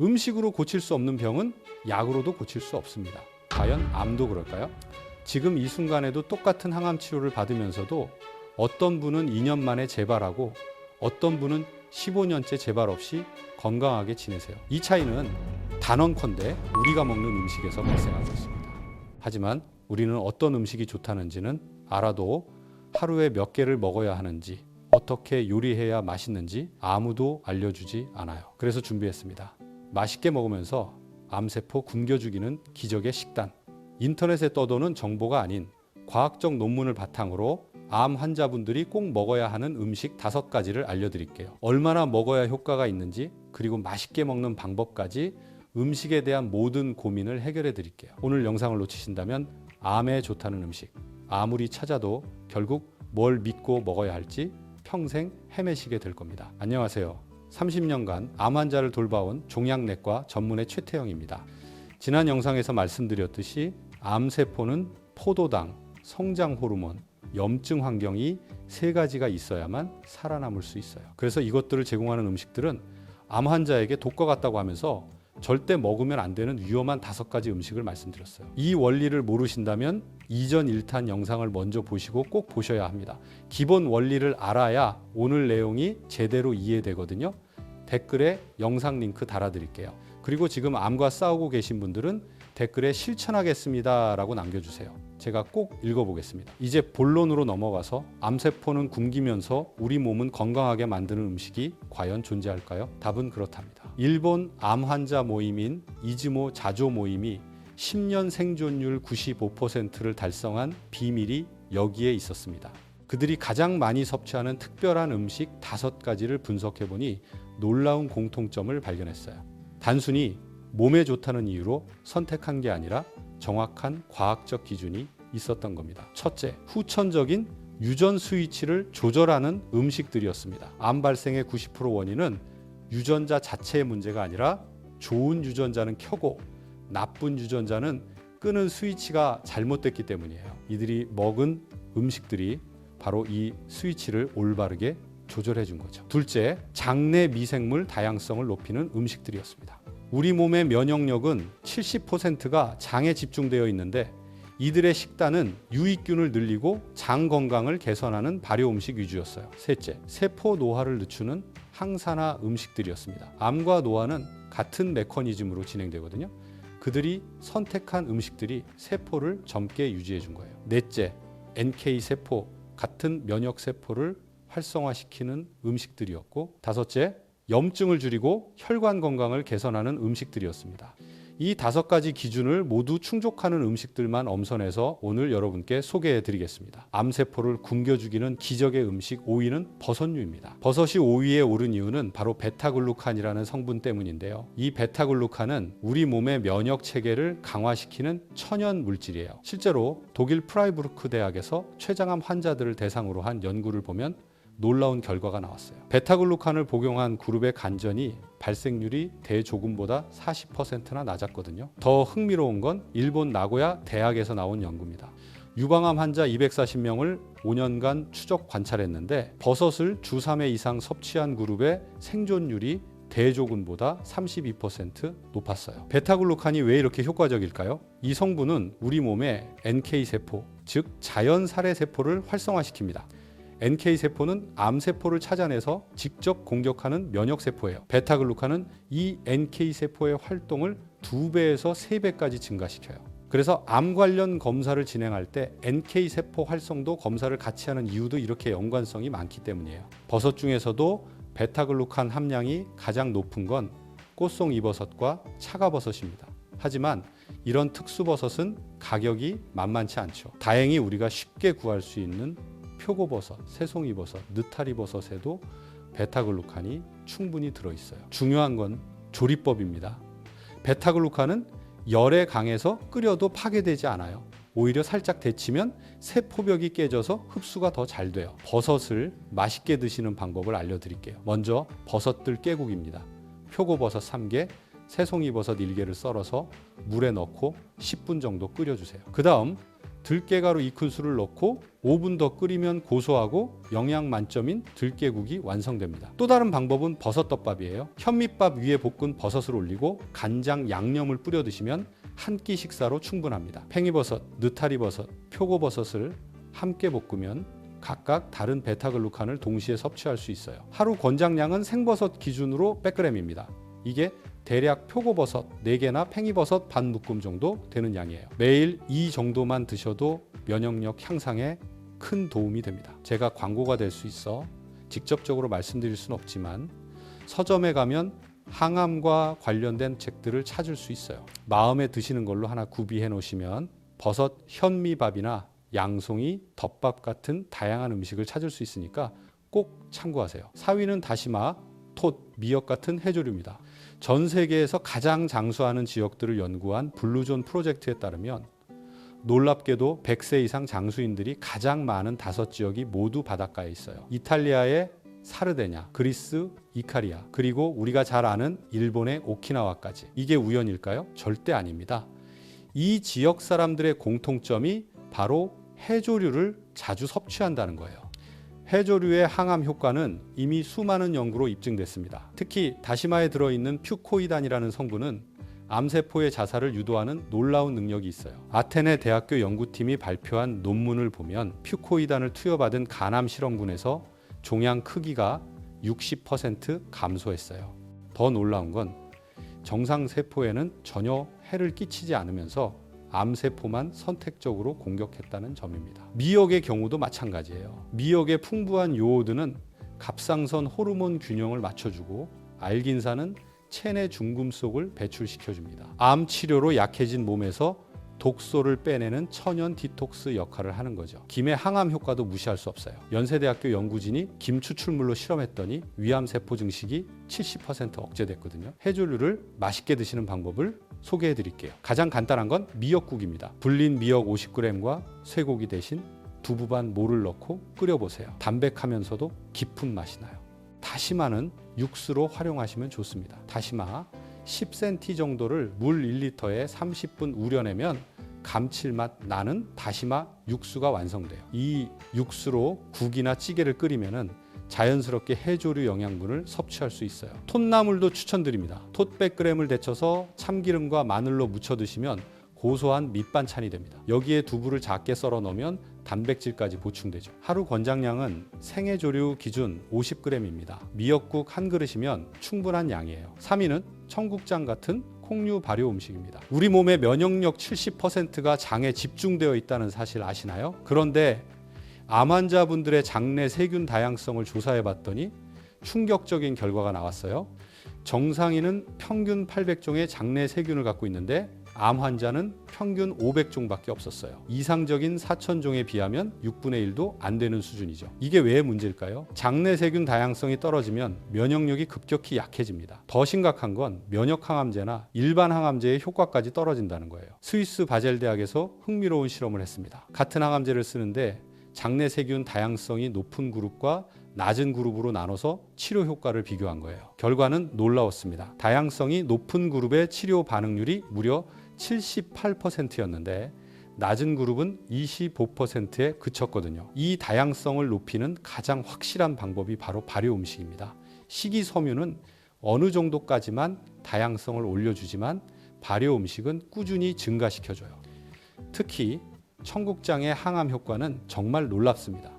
음식으로 고칠 수 없는 병은 약으로도 고칠 수 없습니다. 과연 암도 그럴까요? 지금 이 순간에도 똑같은 항암 치료를 받으면서도 어떤 분은 2년 만에 재발하고 어떤 분은 15년째 재발 없이 건강하게 지내세요. 이 차이는 단언컨대 우리가 먹는 음식에서 발생하고 있습니다. 하지만 우리는 어떤 음식이 좋다는지는 알아도 하루에 몇 개를 먹어야 하는지, 어떻게 요리해야 맛있는지 아무도 알려주지 않아요. 그래서 준비했습니다. 맛있게 먹으면서 암세포 굶겨 죽이는 기적의 식단. 인터넷에 떠도는 정보가 아닌 과학적 논문을 바탕으로 암 환자분들이 꼭 먹어야 하는 음식 5가지를 알려드릴게요. 얼마나 먹어야 효과가 있는지, 그리고 맛있게 먹는 방법까지 음식에 대한 모든 고민을 해결해 드릴게요. 오늘 영상을 놓치신다면 암에 좋다는 음식, 아무리 찾아도 결국 뭘 믿고 먹어야 할지 평생 헤매시게 될 겁니다. 안녕하세요. 30년간 암 환자를 돌봐온 종양내과 전문의 최태영입니다. 지난 영상에서 말씀드렸듯이 암세포는 포도당, 성장 호르몬, 염증 환경이 3가지가 있어야만 살아남을 수 있어요. 그래서 이것들을 제공하는 음식들은 암 환자에게 독과 같다고 하면서 절대 먹으면 안 되는 위험한 5가지 음식을 말씀드렸어요. 이 원리를 모르신다면 이전 1탄 영상을 먼저 보시고 꼭 보셔야 합니다. 기본 원리를 알아야 오늘 내용이 제대로 이해되거든요. 댓글에 영상 링크 달아드릴게요. 그리고 지금 암과 싸우고 계신 분들은 댓글에 실천하겠습니다 라고 남겨주세요. 제가 꼭 읽어보겠습니다. 이제 본론으로 넘어가서 암세포는 굶기면서 우리 몸은 건강하게 만드는 음식이 과연 존재할까요? 답은 그렇답니다. 일본 암 환자 모임인 이즈모 자조 모임이 10년 생존율 95%를 달성한 비밀이 여기에 있었습니다. 그들이 가장 많이 섭취하는 특별한 음식 5가지를 분석해보니 놀라운 공통점을 발견했어요. 단순히 몸에 좋다는 이유로 선택한 게 아니라 정확한 과학적 기준이 있었던 겁니다. 첫째, 후천적인 유전 스위치를 조절하는 음식들이었습니다. 암 발생의 90% 원인은 유전자 자체의 문제가 아니라 좋은 유전자는 켜고 나쁜 유전자는 끄는 스위치가 잘못됐기 때문이에요. 이들이 먹은 음식들이 바로 이 스위치를 올바르게 조절해 준 거죠. 둘째, 장내 미생물 다양성을 높이는 음식들이었습니다. 우리 몸의 면역력은 70%가 장에 집중되어 있는데 이들의 식단은 유익균을 늘리고 장 건강을 개선하는 발효 음식 위주였어요. 셋째, 세포 노화를 늦추는 항산화 음식들이었습니다. 암과 노화는 같은 메커니즘으로 진행되거든요. 그들이 선택한 음식들이 세포를 젊게 유지해 준 거예요. 넷째, NK 세포, 같은 면역 세포를 활성화시키는 음식들이었고, 다섯째, 염증을 줄이고 혈관 건강을 개선하는 음식들이었습니다. 이 5가지 기준을 모두 충족하는 음식들만 엄선해서 오늘 여러분께 소개해 드리겠습니다. 암세포를 굶겨 죽이는 기적의 음식 5위는 버섯류입니다. 버섯이 5위에 오른 이유는 바로 베타글루칸이라는 성분 때문인데요. 이 베타글루칸은 우리 몸의 면역 체계를 강화시키는 천연 물질이에요. 실제로 독일 프라이부르크 대학에서 췌장암 환자들을 대상으로 한 연구를 보면 놀라운 결과가 나왔어요. 베타글루칸을 복용한 그룹의 간전이 발생률이 대조금보다 40%나 낮았거든요. 더 흥미로운 건 일본 나고야 대학에서 나온 연구입니다. 유방암 환자 240명을 5년간 추적 관찰했는데 버섯을 주 3회 이상 섭취한 그룹의 생존율이 대조군보다 32% 높았어요. 베타글루칸이 왜 이렇게 효과적일까요? 이 성분은 우리 몸의 NK세포, 즉 자연살해세포를 활성화시킵니다. NK세포는 암세포를 찾아내서 직접 공격하는 면역세포예요. 베타글루칸은 이 NK세포의 활동을 2배에서 3배까지 증가시켜요. 그래서 암 관련 검사를 진행할 때 NK세포 활성도 검사를 같이 하는 이유도 이렇게 연관성이 많기 때문이에요. 버섯 중에서도 베타글루칸 함량이 가장 높은 건 꽃송이버섯과 차가버섯입니다. 하지만 이런 특수버섯은 가격이 만만치 않죠. 다행히 우리가 쉽게 구할 수 있는 표고버섯, 새송이버섯, 느타리버섯에도 베타글루칸이 충분히 들어있어요. 중요한 건 조리법입니다. 베타글루칸은 열에 강해서 끓여도 파괴되지 않아요. 오히려 살짝 데치면 세포벽이 깨져서 흡수가 더 잘 돼요. 버섯을 맛있게 드시는 방법을 알려드릴게요. 먼저 버섯들 깨국입니다. 표고버섯 3개, 새송이버섯 1개를 썰어서 물에 넣고 10분 정도 끓여주세요. 그 다음 들깨가루 2큰술을 넣고 5분 더 끓이면 고소하고 영양 만점인 들깨국이 완성됩니다. 또 다른 방법은 버섯덮밥이에요. 현미밥 위에 볶은 버섯을 올리고 간장 양념을 뿌려 드시면 한 끼 식사로 충분합니다. 팽이버섯, 느타리버섯, 표고버섯을 함께 볶으면 각각 다른 베타글루칸을 동시에 섭취할 수 있어요. 하루 권장량은 생버섯 기준으로 100g입니다. 이게 대략 표고버섯 4개나 팽이버섯 반 묶음 정도 되는 양이에요. 매일 이 정도만 드셔도 면역력 향상에 큰 도움이 됩니다. 제가 광고가 될 수 있어 직접적으로 말씀드릴 수는 없지만 서점에 가면 항암과 관련된 책들을 찾을 수 있어요. 마음에 드시는 걸로 하나 구비해 놓으시면 버섯 현미밥이나 양송이, 덮밥 같은 다양한 음식을 찾을 수 있으니까 꼭 참고하세요. 4위는 다시마, 톳, 미역 같은 해조류입니다. 전 세계에서 가장 장수하는 지역들을 연구한 블루존 프로젝트에 따르면 놀랍게도 100세 이상 장수인들이 가장 많은 5지역이 모두 바닷가에 있어요. 이탈리아의 사르데냐, 그리스 이카리아, 그리고 우리가 잘 아는 일본의 오키나와까지. 이게 우연일까요? 절대 아닙니다. 이 지역 사람들의 공통점이 바로 해조류를 자주 섭취한다는 거예요. 해조류의 항암 효과는 이미 수많은 연구로 입증됐습니다. 특히 다시마에 들어있는 퓨코이단이라는 성분은 암세포의 자살을 유도하는 놀라운 능력이 있어요. 아테네 대학교 연구팀이 발표한 논문을 보면 퓨코이단을 투여받은 간암 실험군에서 종양 크기가 60% 감소했어요. 더 놀라운 건 정상 세포에는 전혀 해를 끼치지 않으면서 암세포만 선택적으로 공격했다는 점입니다. 미역의 경우도 마찬가지예요. 미역의 풍부한 요오드는 갑상선 호르몬 균형을 맞춰주고 알긴산은 체내 중금속을 배출시켜줍니다. 암 치료로 약해진 몸에서 독소를 빼내는 천연 디톡스 역할을 하는 거죠. 김의 항암 효과도 무시할 수 없어요. 연세대학교 연구진이 김 추출물로 실험했더니 위암세포 증식이 70% 억제됐거든요. 해조류를 맛있게 드시는 방법을 소개해 드릴게요. 가장 간단한 건 미역국입니다. 불린 미역 50g과 쇠고기 대신 두부 반 모를 넣고 끓여보세요. 담백하면서도 깊은 맛이 나요. 다시마는 육수로 활용하시면 좋습니다. 다시마 10cm 정도를 물 1리터에 30분 우려내면 감칠맛 나는 다시마 육수가 완성돼요. 이 육수로 국이나 찌개를 끓이면 자연스럽게 해조류 영양분을 섭취할 수 있어요. 톳나물도 추천드립니다. 톳 100g을 데쳐서 참기름과 마늘로 무쳐 드시면 고소한 밑반찬이 됩니다. 여기에 두부를 작게 썰어 넣으면 단백질까지 보충되죠. 하루 권장량은 생해조류 기준 50g입니다. 미역국 한 그릇이면 충분한 양이에요. 3위는 청국장 같은 콩류 발효 음식입니다. 우리 몸의 면역력 70%가 장에 집중되어 있다는 사실 아시나요? 그런데 암 환자분들의 장내 세균 다양성을 조사해 봤더니 충격적인 결과가 나왔어요. 정상인은 평균 800종의 장내 세균을 갖고 있는데 암 환자는 평균 500종밖에 없었어요. 이상적인 4,000종에 비하면 6분의 1도 안 되는 수준이죠. 이게 왜 문제일까요? 장내 세균 다양성이 떨어지면 면역력이 급격히 약해집니다. 더 심각한 건 면역 항암제나 일반 항암제의 효과까지 떨어진다는 거예요. 스위스 바젤 대학에서 흥미로운 실험을 했습니다. 같은 항암제를 쓰는데 장내 세균 다양성이 높은 그룹과 낮은 그룹으로 나눠서 치료 효과를 비교한 거예요. 결과는 놀라웠습니다. 다양성이 높은 그룹의 치료 반응률이 무려 78%였는데 낮은 그룹은 25%에 그쳤거든요. 이 다양성을 높이는 가장 확실한 방법이 바로 발효 음식입니다. 식이섬유는 어느 정도까지만 다양성을 올려주지만 발효 음식은 꾸준히 증가시켜줘요. 특히 청국장의 항암 효과는 정말 놀랍습니다.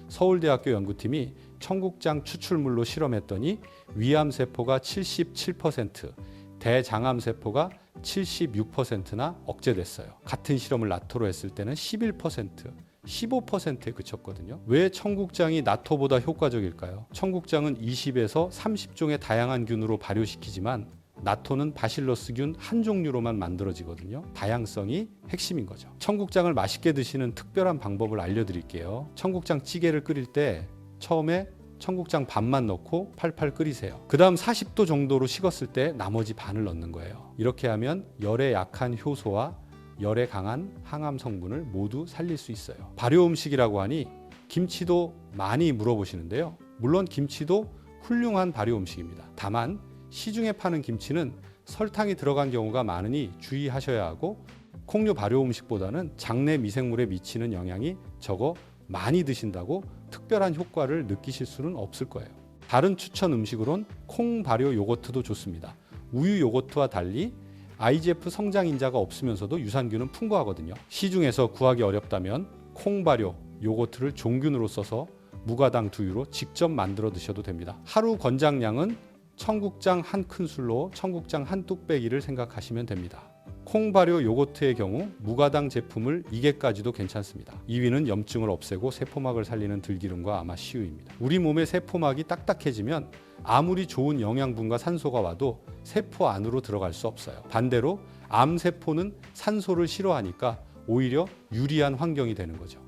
서울대학교 연구팀이 청국장 추출물로 실험했더니 위암세포가 77%, 대장암세포가 76%나 억제됐어요. 같은 실험을 나토로 했을 때는 11%, 15%에 그쳤거든요. 왜 청국장이 나토보다 효과적일까요? 청국장은 20에서 30종의 다양한 균으로 발효시키지만 나토는 바실러스균 한 종류로만 만들어지거든요. 다양성이 핵심인 거죠. 청국장을 맛있게 드시는 특별한 방법을 알려드릴게요. 청국장 찌개를 끓일 때 처음에 청국장 반만 넣고 팔팔 끓이세요. 그 다음 40도 정도로 식었을 때 나머지 반을 넣는 거예요. 이렇게 하면 열에 약한 효소와 열에 강한 항암 성분을 모두 살릴 수 있어요. 발효 음식이라고 하니 김치도 많이 물어보시는데요. 물론 김치도 훌륭한 발효 음식입니다. 다만 시중에 파는 김치는 설탕이 들어간 경우가 많으니 주의하셔야 하고 콩류 발효 음식보다는 장내 미생물에 미치는 영향이 적어 많이 드신다고 특별한 효과를 느끼실 수는 없을 거예요. 다른 추천 음식으론 콩 발효 요거트도 좋습니다. 우유 요거트와 달리 IGF 성장 인자가 없으면서도 유산균은 풍부하거든요. 시중에서 구하기 어렵다면 콩 발효 요거트를 종균으로 써서 무가당 두유로 직접 만들어 드셔도 됩니다. 하루 권장량은 청국장 한 큰술로 청국장 한 뚝배기를 생각하시면 됩니다. 콩 발효 요거트의 경우 무가당 제품을 2개까지도 괜찮습니다. 2위는 염증을 없애고 세포막을 살리는 들기름과 아마씨유입니다. 우리 몸의 세포막이 딱딱해지면 아무리 좋은 영양분과 산소가 와도 세포 안으로 들어갈 수 없어요. 반대로 암세포는 산소를 싫어하니까 오히려 유리한 환경이 되는 거죠.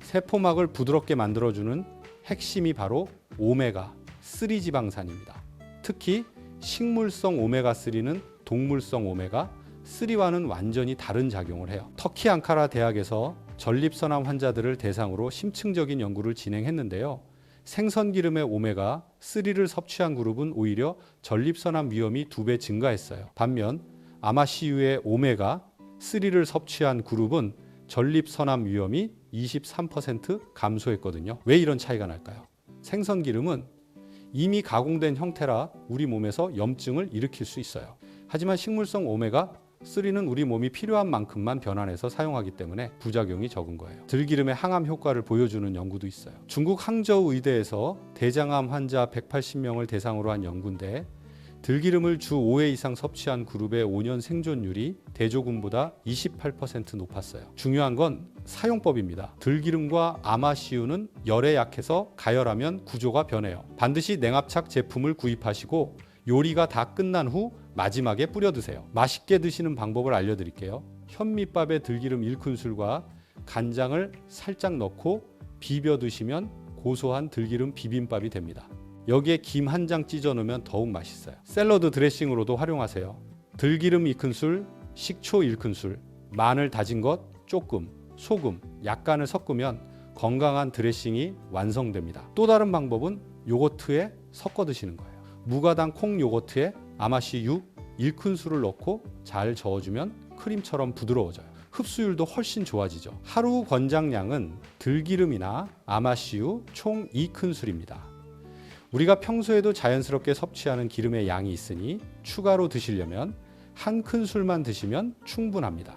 세포막을 부드럽게 만들어주는 핵심이 바로 오메가3 지방산입니다. 특히 식물성 오메가3는 동물성 오메가3와는 완전히 다른 작용을 해요. 터키 앙카라 대학에서 전립선암 환자들을 대상으로 심층적인 연구를 진행했는데요. 생선기름의 오메가3를 섭취한 그룹은 오히려 전립선암 위험이 2배 증가했어요. 반면 아마씨유의 오메가3를 섭취한 그룹은 전립선암 위험이 23% 감소했거든요. 왜 이런 차이가 날까요? 생선기름은 이미 가공된 형태라 우리 몸에서 염증을 일으킬 수 있어요. 하지만 식물성 오메가3는 우리 몸이 필요한 만큼만 변환해서 사용하기 때문에 부작용이 적은 거예요. 들기름의 항암 효과를 보여주는 연구도 있어요. 중국 항저우 의대에서 대장암 환자 180명을 대상으로 한 연구인데 들기름을 주 5회 이상 섭취한 그룹의 5년 생존율이 대조군보다 28% 높았어요. 중요한 건 사용법입니다. 들기름과 아마씨유는 열에 약해서 가열하면 구조가 변해요. 반드시 냉압착 제품을 구입하시고 요리가 다 끝난 후 마지막에 뿌려 드세요. 맛있게 드시는 방법을 알려드릴게요. 현미밥에 들기름 1큰술과 간장을 살짝 넣고 비벼 드시면 고소한 들기름 비빔밥이 됩니다. 여기에 김 한 장 찢어 넣으면 더욱 맛있어요. 샐러드 드레싱으로도 활용하세요. 들기름 2큰술, 식초 1큰술, 마늘 다진 것 조금, 소금 약간을 섞으면 건강한 드레싱이 완성됩니다. 또 다른 방법은 요거트에 섞어 드시는 거예요. 무가당 콩 요거트에 아마씨유 1큰술을 넣고 잘 저어주면 크림처럼 부드러워져요. 흡수율도 훨씬 좋아지죠. 하루 권장량은 들기름이나 아마씨유 총 2큰술입니다. 우리가 평소에도 자연스럽게 섭취하는 기름의 양이 있으니 추가로 드시려면 한 큰술만 드시면 충분합니다.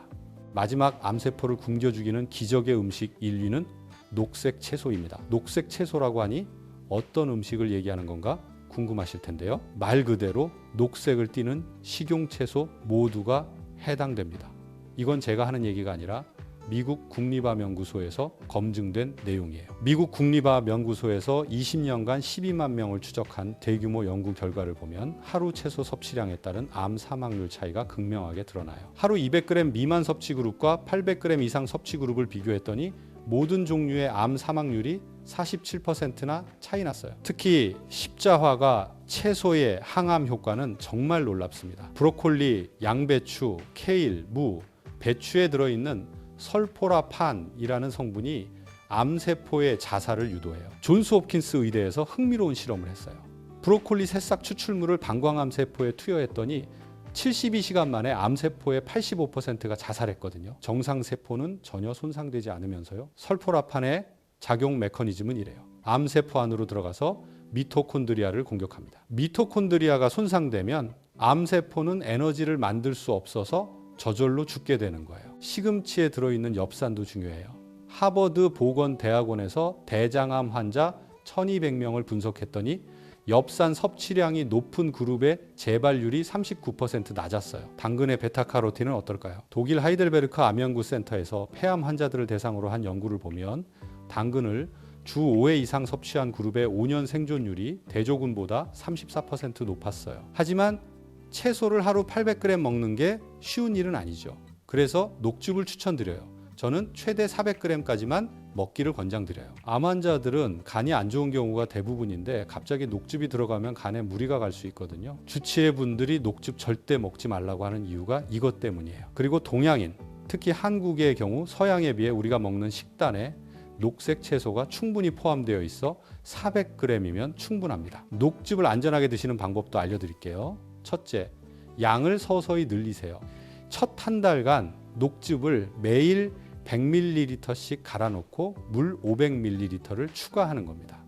마지막 암세포를 굶겨주기는 기적의 음식 1위는 녹색 채소입니다. 녹색 채소라고 하니 어떤 음식을 얘기하는 건가 궁금하실 텐데요. 말 그대로 녹색을 띠는 식용채소 모두가 해당됩니다. 이건 제가 하는 얘기가 아니라 미국 국립암연구소에서 검증된 내용이에요. 미국 국립암연구소에서 20년간 12만 명을 추적한 대규모 연구 결과를 보면 하루 채소 섭취량에 따른 암 사망률 차이가 극명하게 드러나요. 하루 200g 미만 섭취 그룹과 800g 이상 섭취 그룹을 비교했더니 모든 종류의 암 사망률이 47%나 차이 났어요. 특히 십자화가 채소의 항암 효과는 정말 놀랍습니다. 브로콜리, 양배추, 케일, 무, 배추에 들어있는 설포라판이라는 성분이 암세포의 자살을 유도해요. 존스 홉킨스 의대에서 흥미로운 실험을 했어요. 브로콜리 새싹 추출물을 방광암 세포에 투여했더니 72시간 만에 암세포의 85%가 자살했거든요. 정상 세포는 전혀 손상되지 않으면서요. 설포라판의 작용 메커니즘은 이래요. 암세포 안으로 들어가서 미토콘드리아를 공격합니다. 미토콘드리아가 손상되면 암세포는 에너지를 만들 수 없어서 저절로 죽게 되는 거예요. 시금치에 들어있는 엽산도 중요해요. 하버드 보건대학원에서 대장암 환자 1200명을 분석했더니 엽산 섭취량이 높은 그룹의 재발률이 39% 낮았어요. 당근의 베타카로틴은 어떨까요? 독일 하이델베르크 암연구센터에서 폐암 환자들을 대상으로 한 연구를 보면 당근을 주 5회 이상 섭취한 그룹의 5년 생존율이 대조군보다 34% 높았어요. 하지만 채소를 하루 800g 먹는 게 쉬운 일은 아니죠. 그래서 녹즙을 추천드려요. 저는 최대 400g까지만 먹기를 권장드려요. 암 환자들은 간이 안 좋은 경우가 대부분인데 갑자기 녹즙이 들어가면 간에 무리가 갈 수 있거든요. 주치의 분들이 녹즙 절대 먹지 말라고 하는 이유가 이것 때문이에요. 그리고 동양인, 특히 한국의 경우 서양에 비해 우리가 먹는 식단에 녹색 채소가 충분히 포함되어 있어 400g이면 충분합니다. 녹즙을 안전하게 드시는 방법도 알려드릴게요. 첫째, 양을 서서히 늘리세요. 첫 한 달간 녹즙을 매일 100ml씩 갈아놓고 물 500ml를 추가하는 겁니다.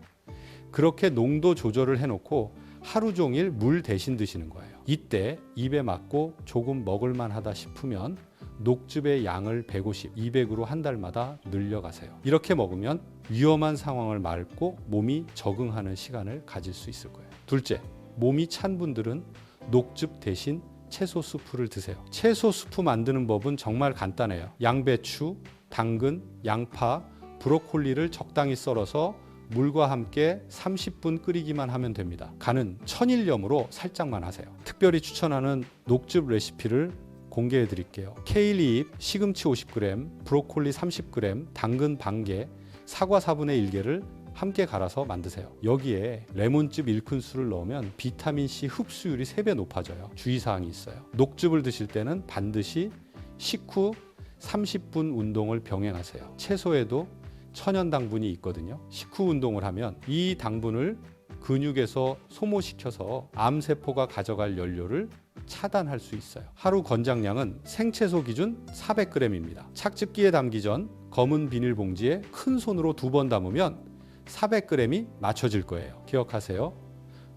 그렇게 농도 조절을 해놓고 하루 종일 물 대신 드시는 거예요. 이때 입에 맞고 조금 먹을만하다 싶으면 녹즙의 양을 150, 200으로 한 달마다 늘려가세요. 이렇게 먹으면 위험한 상황을 막고 몸이 적응하는 시간을 가질 수 있을 거예요. 둘째, 몸이 찬 분들은 녹즙 대신 채소 수프를 드세요. 채소 수프 만드는 법은 정말 간단해요. 양배추, 당근, 양파, 브로콜리를 적당히 썰어서 물과 함께 30분 끓이기만 하면 됩니다. 간은 천일염으로 살짝만 하세요. 특별히 추천하는 녹즙 레시피를 공개해 드릴게요. 케일 2입, 시금치 50g, 브로콜리 30g, 당근 반개, 사과 4분의 1개를 함께 갈아서 만드세요. 여기에 레몬즙 1큰술을 넣으면 비타민C 흡수율이 3배 높아져요. 주의사항이 있어요. 녹즙을 드실 때는 반드시 식후 30분 운동을 병행하세요. 채소에도 천연 당분이 있거든요. 식후 운동을 하면 이 당분을 근육에서 소모시켜서 암세포가 가져갈 연료를 차단할 수 있어요. 하루 권장량은 생채소 기준 400g입니다. 착즙기에 담기 전 검은 비닐봉지에 큰 손으로 2번 담으면 400g이 맞춰질 거예요. 기억하세요.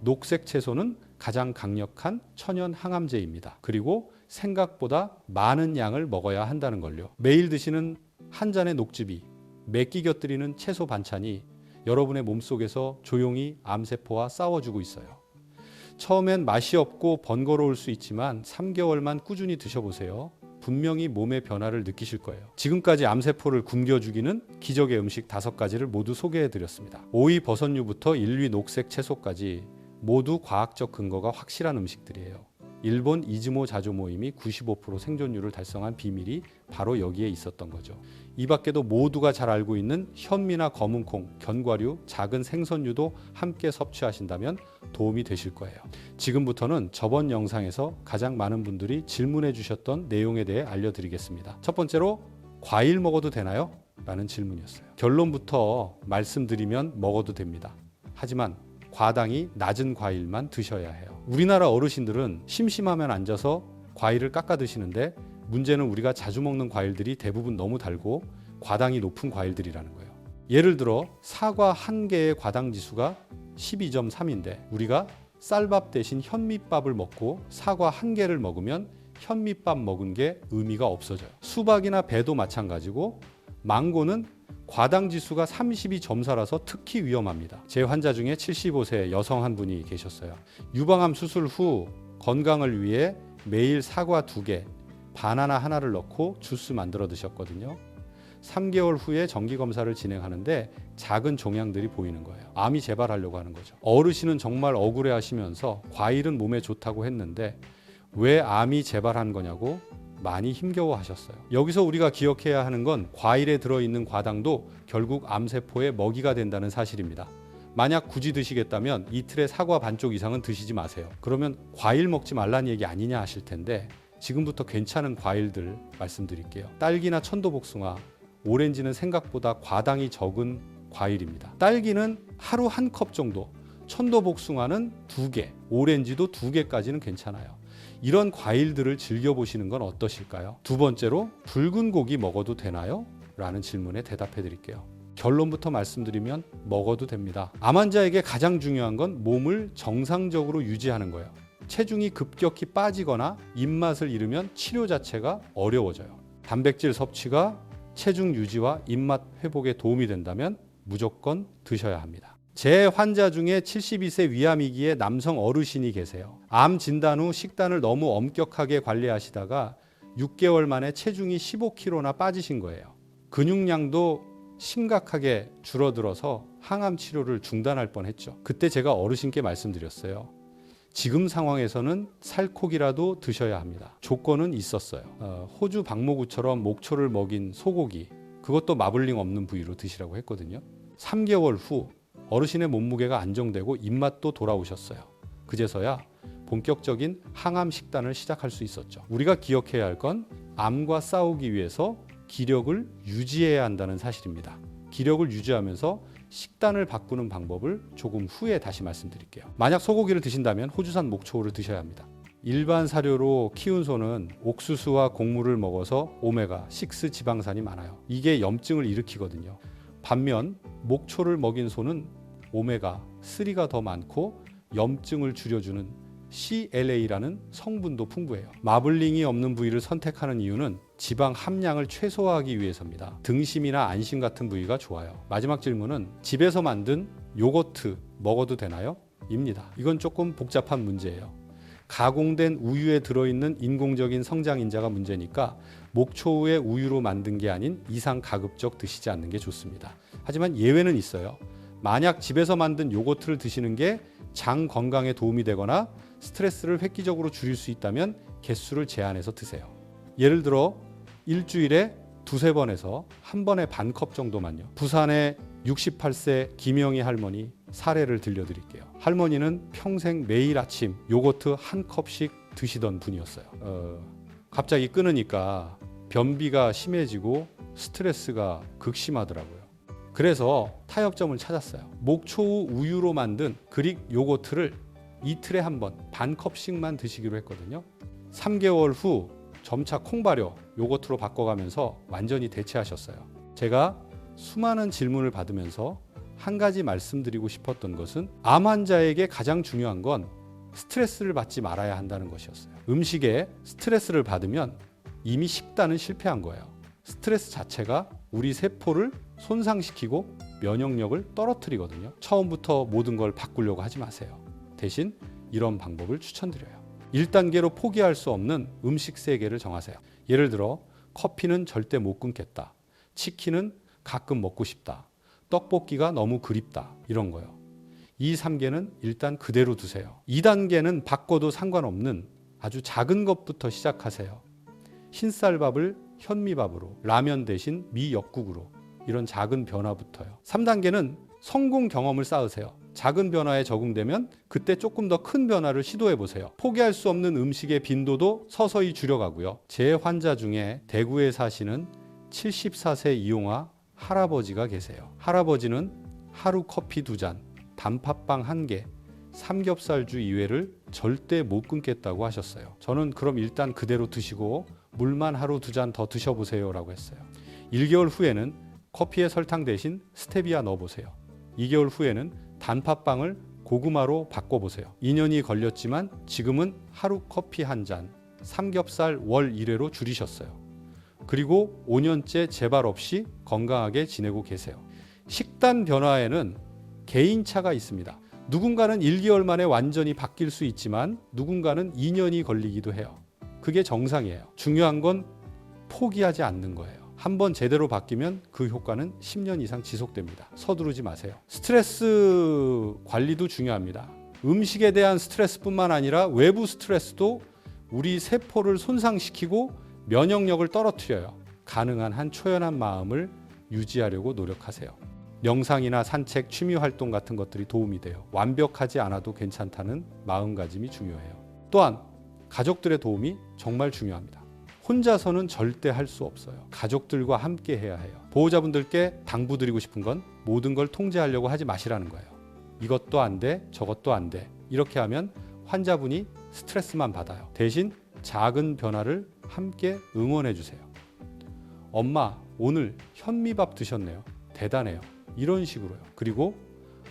녹색 채소는 가장 강력한 천연 항암제입니다. 그리고 생각보다 많은 양을 먹어야 한다는 걸요. 매일 드시는 한 잔의 녹즙이 매끼 곁들이는 채소 반찬이 여러분의 몸속에서 조용히 암세포와 싸워주고 있어요. 처음엔 맛이 없고 번거로울 수 있지만 3개월만 꾸준히 드셔보세요. 분명히 몸의 변화를 느끼실 거예요. 지금까지 암세포를 굶겨 죽이는 기적의 음식 5가지를 모두 소개해드렸습니다. 오이 버섯류부터 일위 녹색 채소까지 모두 과학적 근거가 확실한 음식들이에요. 일본 이즈모 자조 모임이 95% 생존율을 달성한 비밀이 바로 여기에 있었던 거죠. 이 밖에도 모두가 잘 알고 있는 현미나 검은콩, 견과류, 작은 생선류도 함께 섭취하신다면 도움이 되실 거예요. 지금부터는 저번 영상에서 가장 많은 분들이 질문해 주셨던 내용에 대해 알려드리겠습니다. 첫 번째로, 과일 먹어도 되나요? 라는 질문이었어요. 결론부터 말씀드리면 먹어도 됩니다. 하지만 과당이 낮은 과일만 드셔야 해요. 우리나라 어르신들은 심심하면 앉아서 과일을 깎아 드시는데 문제는 우리가 자주 먹는 과일들이 대부분 너무 달고 과당이 높은 과일들이라는 거예요. 예를 들어 사과 한 개의 과당 지수가 12.3인데 우리가 쌀밥 대신 현미밥을 먹고 사과 한 개를 먹으면 현미밥 먹은 게 의미가 없어져요. 수박이나 배도 마찬가지고 망고는 과당 지수가 32.4라서 특히 위험합니다. 제 환자 중에 75세 여성 한 분이 계셨어요. 유방암 수술 후 건강을 위해 매일 사과 2개, 바나나 하나를 넣고 주스 만들어 드셨거든요. 3개월 후에 정기검사를 진행하는데 작은 종양들이 보이는 거예요. 암이 재발하려고 하는 거죠. 어르신은 정말 억울해 하시면서 과일은 몸에 좋다고 했는데 왜 암이 재발한 거냐고 많이 힘겨워 하셨어요. 여기서 우리가 기억해야 하는 건 과일에 들어있는 과당도 결국 암세포의 먹이가 된다는 사실입니다. 만약 굳이 드시겠다면 이틀에 사과 반쪽 이상은 드시지 마세요. 그러면 과일 먹지 말라는 얘기 아니냐 하실 텐데 지금부터 괜찮은 과일들 말씀드릴게요. 딸기나 천도복숭아, 오렌지는 생각보다 과당이 적은 과일입니다. 딸기는 하루 1컵 정도, 천도복숭아는 2개, 오렌지도 2개까지는 괜찮아요. 이런 과일들을 즐겨보시는 건 어떠실까요? 두 번째로, 붉은 고기 먹어도 되나요? 라는 질문에 대답해 드릴게요. 결론부터 말씀드리면 먹어도 됩니다. 암 환자에게 가장 중요한 건 몸을 정상적으로 유지하는 거예요. 체중이 급격히 빠지거나 입맛을 잃으면 치료 자체가 어려워져요. 단백질 섭취가 체중 유지와 입맛 회복에 도움이 된다면 무조건 드셔야 합니다. 제 환자 중에 72세 위암위기의 남성 어르신이 계세요. 암 진단 후 식단을 너무 엄격하게 관리하시다가 6개월 만에 체중이 15kg나 빠지신 거예요. 근육량도 심각하게 줄어들어서 항암 치료를 중단할 뻔했죠. 그때 제가 어르신께 말씀드렸어요. 지금 상황에서는 살코기라도 드셔야 합니다. 조건은 있었어요. 호주 박모구처럼 목초를 먹인 소고기, 그것도 마블링 없는 부위로 드시라고 했거든요. 3개월 후 어르신의 몸무게가 안정되고 입맛도 돌아오셨어요. 그제서야 본격적인 항암 식단을 시작할 수 있었죠. 우리가 기억해야 할 건 암과 싸우기 위해서 기력을 유지해야 한다는 사실입니다. 기력을 유지하면서 식단을 바꾸는 방법을 조금 후에 다시 말씀드릴게요. 만약 소고기를 드신다면 호주산 목초를 드셔야 합니다. 일반 사료로 키운 소는 옥수수와 곡물을 먹어서 오메가6 지방산이 많아요. 이게 염증을 일으키거든요. 반면 목초를 먹인 소는 오메가3가 더 많고 염증을 줄여주는 CLA라는 성분도 풍부해요. 마블링이 없는 부위를 선택하는 이유는 지방 함량을 최소화하기 위해서입니다. 등심이나 안심 같은 부위가 좋아요. 마지막 질문은 집에서 만든 요거트 먹어도 되나요? 입니다. 이건 조금 복잡한 문제예요. 가공된 우유에 들어있는 인공적인 성장인자가 문제니까 목초우의 우유로 만든 게 아닌 이상 가급적 드시지 않는 게 좋습니다. 하지만 예외는 있어요. 만약 집에서 만든 요거트를 드시는 게 장 건강에 도움이 되거나 스트레스를 획기적으로 줄일 수 있다면 개수를 제한해서 드세요. 예를 들어 일주일에 두세 번에서 한 번에 반 컵 정도만요. 부산의 68세 김영희 할머니 사례를 들려드릴게요. 할머니는 평생 매일 아침 요거트 한 컵씩 드시던 분이었어요. 갑자기 끊으니까 변비가 심해지고 스트레스가 극심하더라고요. 그래서 타협점을 찾았어요. 목초우 우유로 만든 그릭 요거트를 이틀에 한 번 반 컵씩만 드시기로 했거든요. 3개월 후 점차 콩발효 요거트로 바꿔가면서 완전히 대체하셨어요. 제가 수많은 질문을 받으면서 한 가지 말씀드리고 싶었던 것은 암 환자에게 가장 중요한 건 스트레스를 받지 말아야 한다는 것이었어요. 음식에 스트레스를 받으면 이미 식단은 실패한 거예요. 스트레스 자체가 우리 세포를 손상시키고 면역력을 떨어뜨리거든요. 처음부터 모든 걸 바꾸려고 하지 마세요. 대신 이런 방법을 추천드려요. 1단계로 포기할 수 없는 음식 세계를 정하세요. 예를 들어 커피는 절대 못 끊겠다. 치킨은 가끔 먹고 싶다. 떡볶이가 너무 그립다. 이런 거요. 이 3개는 일단 그대로 두세요. 2단계는 바꿔도 상관없는 아주 작은 것부터 시작하세요. 흰쌀밥을 현미밥으로, 라면 대신 미역국으로, 이런 작은 변화부터요. 3단계는 성공 경험을 쌓으세요. 작은 변화에 적응되면 그때 조금 더 큰 변화를 시도해 보세요. 포기할 수 없는 음식의 빈도도 서서히 줄여가고요. 제 환자 중에 대구에 사시는 74세 이용화 할아버지가 계세요. 할아버지는 하루 커피 2잔, 단팥빵 1개, 삼겹살주 이외를 절대 못 끊겠다고 하셨어요. 저는 그럼 일단 그대로 드시고 물만 하루 2잔 더 드셔보세요 라고 했어요. 1개월 후에는 커피에 설탕 대신 스테비아 넣어보세요. 2개월 후에는 단팥빵을 고구마로 바꿔보세요. 2년이 걸렸지만 지금은 하루 커피 1잔, 삼겹살 월 1회로 줄이셨어요. 그리고 5년째 재발 없이 건강하게 지내고 계세요. 식단 변화에는 개인차가 있습니다. 누군가는 1개월 만에 완전히 바뀔 수 있지만 누군가는 2년이 걸리기도 해요. 그게 정상이에요. 중요한 건 포기하지 않는 거예요. 한번 제대로 바뀌면 그 효과는 10년 이상 지속됩니다. 서두르지 마세요. 스트레스 관리도 중요합니다. 음식에 대한 스트레스뿐만 아니라 외부 스트레스도 우리 세포를 손상시키고 면역력을 떨어뜨려요. 가능한 한 초연한 마음을 유지하려고 노력하세요. 명상이나 산책, 취미 활동 같은 것들이 도움이 돼요. 완벽하지 않아도 괜찮다는 마음가짐이 중요해요. 또한 가족들의 도움이 정말 중요합니다. 혼자서는 절대 할 수 없어요. 가족들과 함께 해야 해요. 보호자분들께 당부드리고 싶은 건 모든 걸 통제하려고 하지 마시라는 거예요. 이것도 안 돼, 저것도 안 돼. 이렇게 하면 환자분이 스트레스만 받아요. 대신 작은 변화를 함께 응원해 주세요. 엄마, 오늘 현미밥 드셨네요. 대단해요. 이런 식으로요. 그리고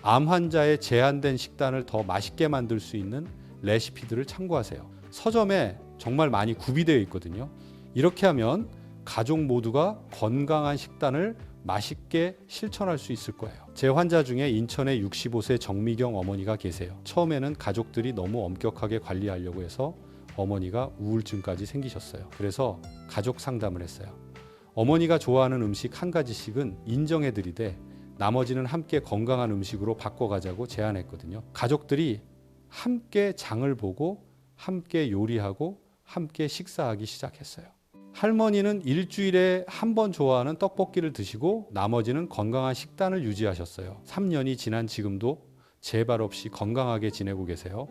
암 환자의 제한된 식단을 더 맛있게 만들 수 있는 레시피들을 참고하세요. 서점에 정말 많이 구비되어 있거든요. 이렇게 하면 가족 모두가 건강한 식단을 맛있게 실천할 수 있을 거예요. 제 환자 중에 인천에 65세 정미경 어머니가 계세요. 처음에는 가족들이 너무 엄격하게 관리하려고 해서 어머니가 우울증까지 생기셨어요. 그래서 가족 상담을 했어요. 어머니가 좋아하는 음식 한 가지씩은 인정해드리되 나머지는 함께 건강한 음식으로 바꿔가자고 제안했거든요. 가족들이 함께 장을 보고 함께 요리하고 함께 식사하기 시작했어요. 할머니는 일주일에 한 번 좋아하는 떡볶이를 드시고 나머지는 건강한 식단을 유지하셨어요. 3년이 지난 지금도 재발 없이 건강하게 지내고 계세요.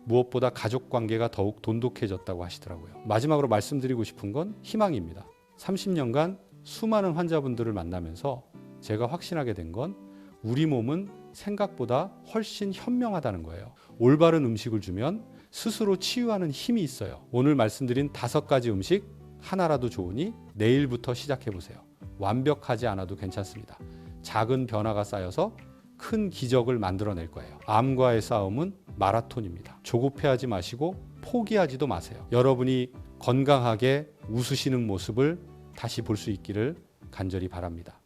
무엇보다 가족 관계가 더욱 돈독해졌다고 하시더라고요. 마지막으로 말씀드리고 싶은 건 희망입니다. 30년간 수많은 환자분들을 만나면서 제가 확신하게 된 건 우리 몸은 생각보다 훨씬 현명하다는 거예요. 올바른 음식을 주면 스스로 치유하는 힘이 있어요. 오늘 말씀드린 5가지 음식 하나라도 좋으니 내일부터 시작해 보세요. 완벽하지 않아도 괜찮습니다. 작은 변화가 쌓여서 큰 기적을 만들어낼 거예요. 암과의 싸움은 마라톤입니다. 조급해하지 마시고 포기하지도 마세요. 여러분이 건강하게 웃으시는 모습을 다시 볼 수 있기를 간절히 바랍니다.